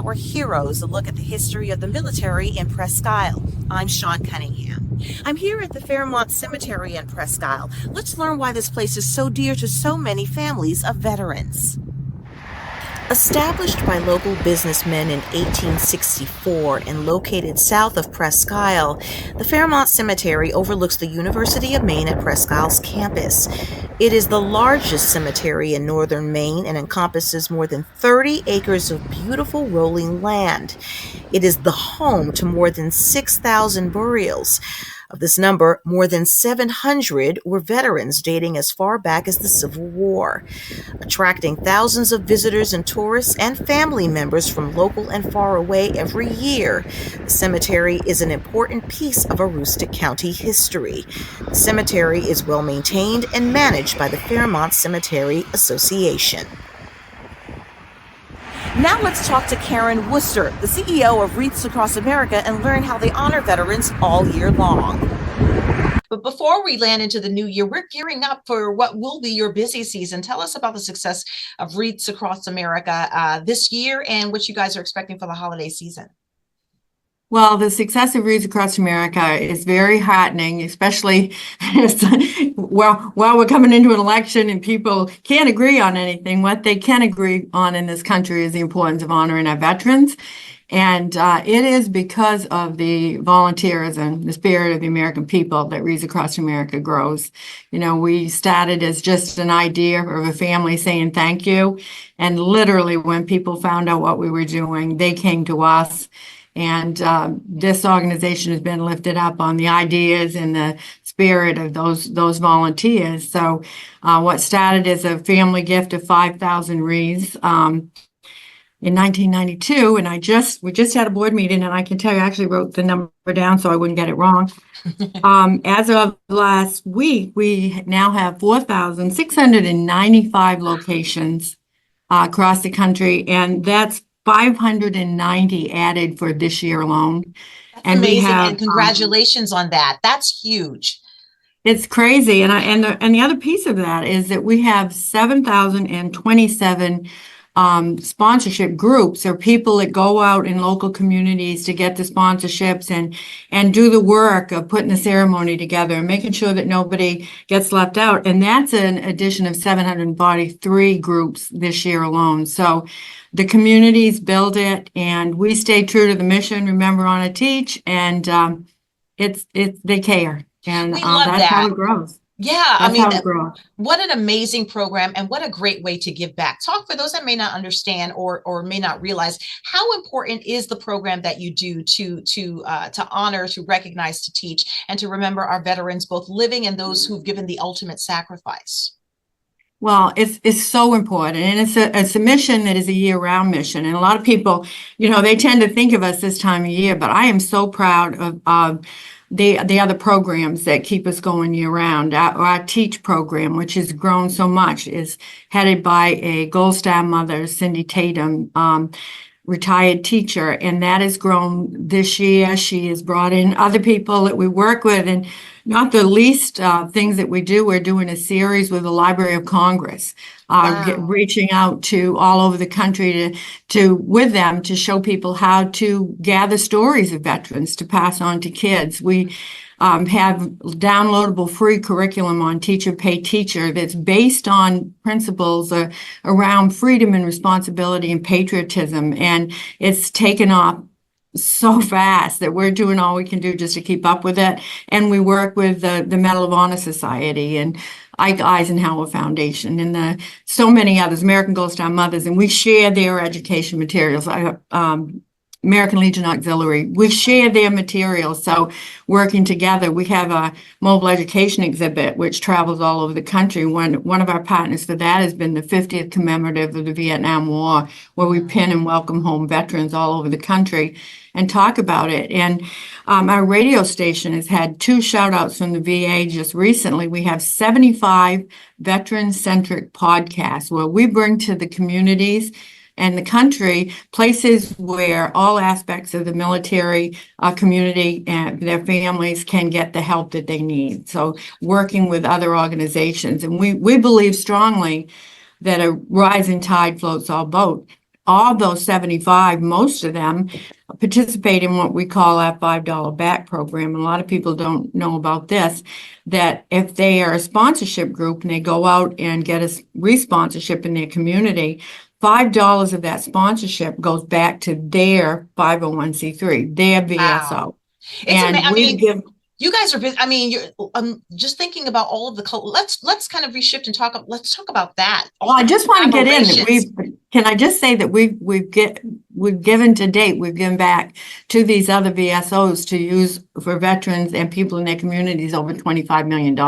Our Heroes, a look at the history of the military in Presque Isle. I'm Sean Cunningham. I'm here at the Fairmount Cemetery in Presque Isle. Let's learn why this place is so dear to so many families of veterans. Established by local businessmen in 1864 and located south of Presque Isle, the Fairmount Cemetery overlooks the University of Maine at Presque Isle's campus. It is the largest cemetery in northern Maine and encompasses more than 30 acres of beautiful rolling land. It is the home to more than 6,000 burials. Of this number, more than 700 were veterans dating as far back as the Civil War, attracting thousands of visitors and tourists and family members from local and far away every year. The cemetery is an important piece of Aroostook County history. The cemetery is well maintained and managed by the Fairmount Cemetery Association. Now let's talk to Karen Worcester, the CEO of Wreaths across America, and learn how they honor veterans all year long. But before we land into the new year, we're gearing up for what will be your busy season. Tell us about the success of Wreaths across America this year and what you guys are expecting for the holiday season. Well, the success of Wreaths across America is very heartening, especially while we're coming into an election and people can't agree on anything. What they can agree on in this country is the importance of honoring our veterans. And it is because of the volunteerism, the spirit of the American people that Wreaths Across America grows. You know, we started as just an idea of a family saying thank you. And literally when people found out what we were doing, they came to us. And this organization has been lifted up on the ideas and the spirit of those volunteers. So what started as a family gift of 5,000 wreaths in 1992, and we just had a board meeting, and I can tell you I actually wrote the number down so I wouldn't get it wrong. As of last week, we now have 4,695 locations across the country, and that's 590 added for this year alone. That's and amazing, and congratulations on that. That's huge. It's crazy, and the other piece of that is that we have 7,027 sponsorship groups, or people that go out in local communities to get the sponsorships and do the work of putting the ceremony together and making sure that nobody gets left out. And that's an addition of 743 groups this year alone. So the communities build it, and we stay true to the mission, remember, honor, teach, and they care, and that's how it grows. Yeah, I mean, what an amazing program, and what a great way to give back. Talk for those that may not understand or may not realize, how important is the program that you do to honor, to recognize, to teach, and to remember our veterans, both living and those who've given the ultimate sacrifice? Well, it's so important, and it's a mission that is a year-round mission. And a lot of people, they tend to think of us this time of year, but I am so proud of the other programs that keep us going year-round. Our Teach program, which has grown so much, is headed by a Gold Star mother, Cindy Tatum, retired teacher, and that has grown this year. She has brought in other people that we work with, and not the least things that we do. We're doing a series with the Library of Congress, reaching out to all over the country with them to show people how to gather stories of veterans to pass on to kids. We have downloadable free curriculum on Teacher Pay Teacher that's based on principles around freedom and responsibility and patriotism, and it's taken off so fast that we're doing all we can do just to keep up with it. And we work with the Medal of Honor Society and Ike Eisenhower Foundation and so many others, American Gold Star Mothers, and we share their education materials. American Legion Auxiliary, we share their materials. So working together, we have a mobile education exhibit which travels all over the country. One of our partners for that has been the 50th commemorative of the Vietnam War, where we pin and welcome home veterans all over the country and talk about it. And our radio station has had 2 shout outs from the VA just recently. We have 75 veteran-centric podcasts where we bring to the communities and the country places where all aspects of the military community and their families can get the help that they need. So working with other organizations. And we believe strongly that a rising tide floats all boats. all those 75, most of them participate in what we call our $5 back program. A lot of people don't know about this, that if they are a sponsorship group and they go out and get a re-sponsorship in their community, $5 of that sponsorship goes back to their 501c3, their VSO. Wow. It's And amazing. I we mean, give you guys are busy. I mean, you're just thinking about all of the let's kind of reshift and talk. Let's talk about that. Well, I just want to get in that Collaborations. can I just say that we've given to date, we've given back to these other VSOs to use for veterans and people in their communities over $25 million.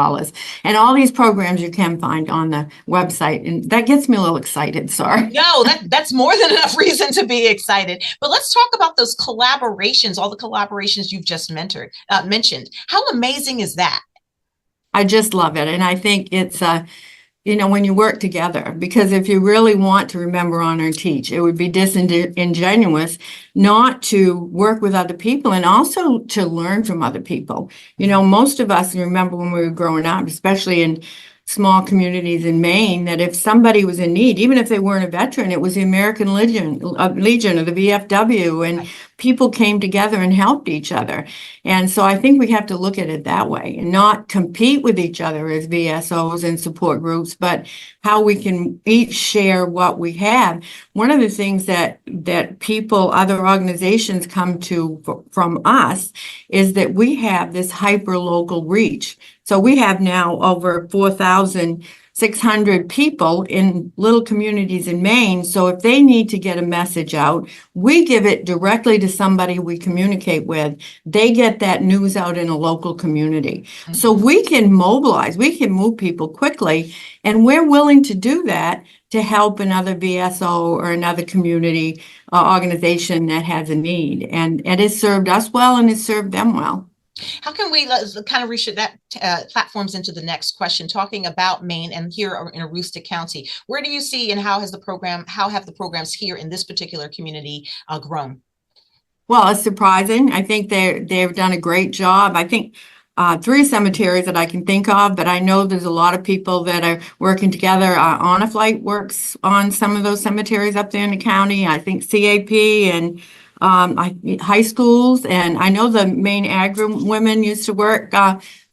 And all these programs you can find on the website. And that gets me a little excited, sorry. No, that's more than enough reason to be excited. But let's talk about those collaborations, all the collaborations you've just mentioned. How amazing is that? I just love it. And I think it's when you work together, because if you really want to remember, honor, and teach, it would be disingenuous not to work with other people and also to learn from other people. Most of us remember when we were growing up, especially in small communities in Maine, that if somebody was in need, even if they weren't a veteran, it was the American Legion or the VFW, and people came together and helped each other. And so I think we have to look at it that way and not compete with each other as VSOs and support groups, but how we can each share what we have. One of the things that other organizations come to from us is that we have this hyper local reach. So we have now over 4,600 people in little communities in Maine. So if they need to get a message out, we give it directly to somebody we communicate with. They get that news out in a local community. Mm-hmm. So we can mobilize, we can move people quickly, and we're willing to do that to help another VSO or another community organization that has a need. And it's served us well and it's served them well. How can we kind of reshift that platforms into the next question, talking about Maine and here in Aroostook County? Where do you see and how have the programs here in this particular community grown? Well, it's surprising. I think they've done a great job. I think 3 cemeteries that I can think of, but I know there's a lot of people that are working together. On a Flight works on some of those cemeteries up there in the county. I think CAP and high schools, and I know the Maine Agri women used to work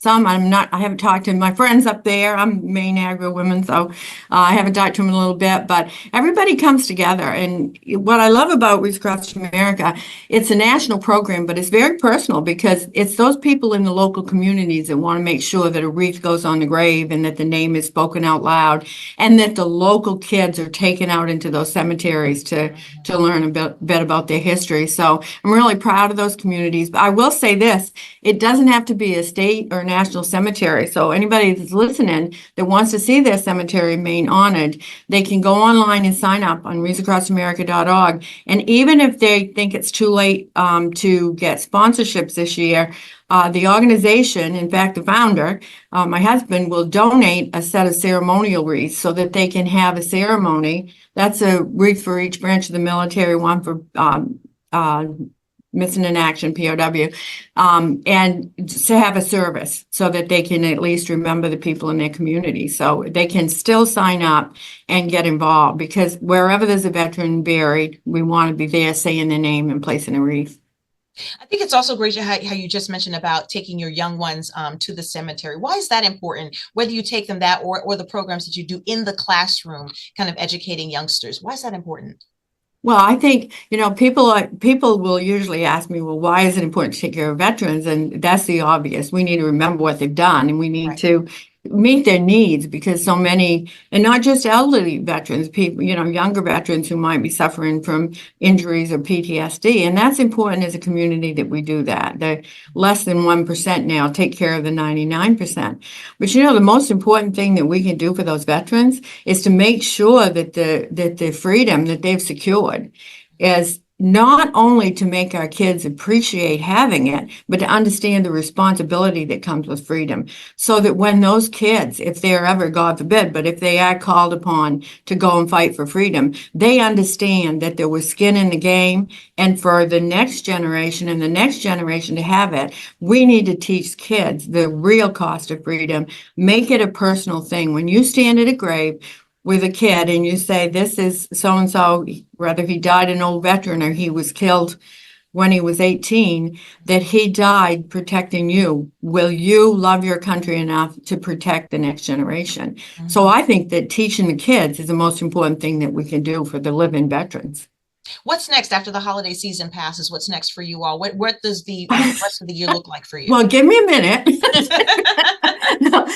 I haven't talked to my friends up there. I'm Maine Agri women, so I haven't talked to them in a little bit, but everybody comes together. And what I love about Wreaths Across America, it's a national program, but it's very personal because it's those people in the local communities that want to make sure that a wreath goes on the grave and that the name is spoken out loud, and that the local kids are taken out into those cemeteries to learn a bit about their history. So I'm really proud of those communities. But I will say this, it doesn't have to be a state or national cemetery. So anybody that's listening that wants to see their cemetery in Maine honored, they can go online and sign up on wreathsacrossamerica.org. And even if they think it's too late to get sponsorships this year, the organization, in fact, the founder, my husband, will donate a set of ceremonial wreaths so that they can have a ceremony. That's a wreath for each branch of the military, one for missing in action, POW, and to have a service so that they can at least remember the people in their community. So they can still sign up and get involved, because wherever there's a veteran buried, we want to be there saying their name and placing a wreath. I think it's also great how you just mentioned about taking your young ones to the cemetery. Why is that important? Whether you take them that or the programs that you do in the classroom, kind of educating youngsters. Why is that important? Well, I think, people will usually ask me, well, why is it important to take care of veterans? And that's the obvious. We need to remember what they've done, and we need to meet their needs, because so many, and not just elderly veterans, people, younger veterans who might be suffering from injuries or PTSD. And that's important as a community that we do that. The less than 1% now take care of the 99%. But the most important thing that we can do for those veterans is to make sure that the freedom that they've secured is not only to make our kids appreciate having it, but to understand the responsibility that comes with freedom. So that when those kids, if they're ever, God forbid, but if they are called upon to go and fight for freedom, they understand that there was skin in the game. And for the next generation and the next generation to have it, we need to teach kids the real cost of freedom. Make it a personal thing. When you stand at a grave, with a kid and you say, this is so-and-so, whether he died an old veteran or he was killed when he was 18, that he died protecting you. Will you love your country enough to protect the next generation? So I think that teaching the kids is the most important thing that we can do for the living veterans. What's next after the holiday season passes? What's next for you all? What does the rest of the year look like for you? Well, give me a minute. No,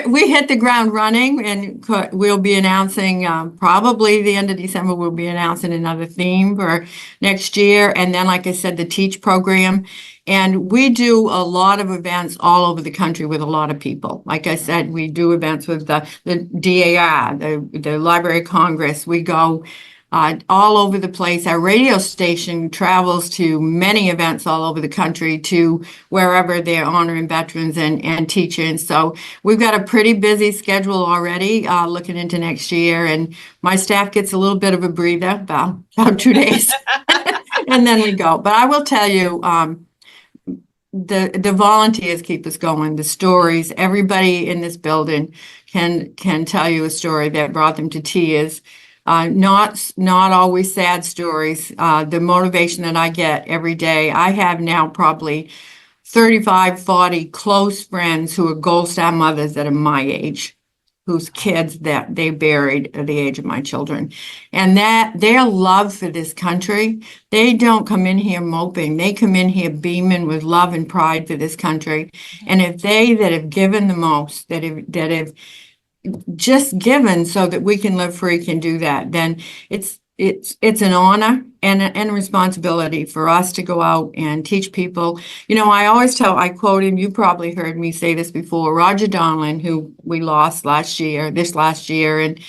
we hit the ground running, and we'll be announcing probably the end of December. We'll be announcing another theme for next year, and then, like I said, the Teach program. And we do a lot of events all over the country with a lot of people. Like I said, we do events with the DAR, the Library of Congress. We go all over the place. Our radio station travels to many events all over the country, to wherever they're honoring veterans and teaching. So we've got a pretty busy schedule already, looking into next year. And my staff gets a little bit of a breather, about 2 days, and then we go. But I will tell you, the volunteers keep us going. The stories, everybody in this building can tell you a story that brought them to tears. Not always sad stories. The motivation that I get every day, I have now probably 35, 40 close friends who are Gold Star mothers that are my age, whose kids that they buried at the age of my children. And that their love for this country, they don't come in here moping. They come in here beaming with love and pride for this country. And if they that have given the most, that have just given so that we can live free can do that, then it's an honor and a responsibility for us to go out and teach people. You know, I quote him, you probably heard me say this before, Roger Donlin, who we lost this last year, and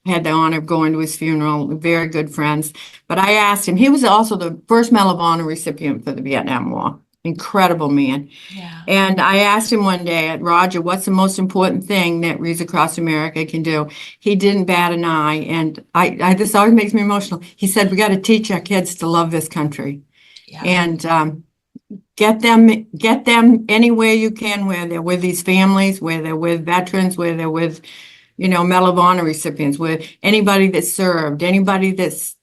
had the honor of going to his funeral, very good friends. But I asked him, he was also the first Medal of Honor recipient for the Vietnam War. Incredible man. Yeah. And I asked him one day, Roger, what's the most important thing that Wreaths Across America can do? He didn't bat an eye. And this always makes me emotional. He said, we got to teach our kids to love this country. Yeah. And get them anywhere you can, where they're with these families, where they're with veterans, where they're with, Medal of Honor recipients, with anybody that served, anybody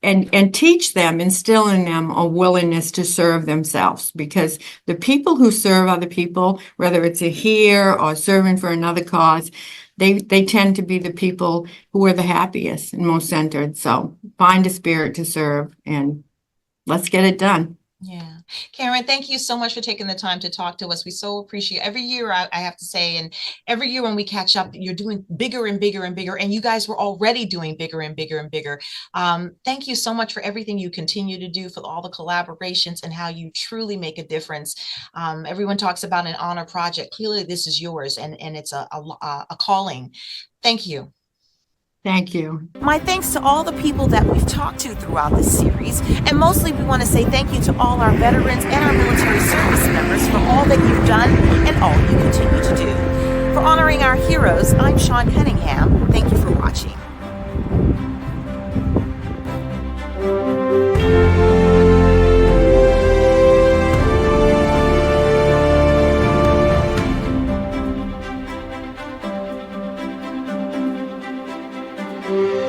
and teach them, instill in them a willingness to serve themselves. Because the people who serve other people, whether it's here or serving for another cause, they tend to be the people who are the happiest and most centered. So find a spirit to serve and let's get it done. Yeah. Karen, thank you so much for taking the time to talk to us. We so appreciate every year, I have to say, and every year when we catch up, you're doing bigger and bigger and bigger, and you guys were already doing bigger and bigger and bigger. Thank you so much for everything you continue to do, for all the collaborations and how you truly make a difference. Everyone talks about an honor project. Clearly, this is yours, and it's a calling. Thank you. Thank you. My thanks to all the people that we've talked to throughout this series, and mostly we want to say thank you to all our veterans and our military service members for all that you've done and all you continue to do. For honoring our heroes, I'm Sean Cunningham. Thank you for watching. Thank you.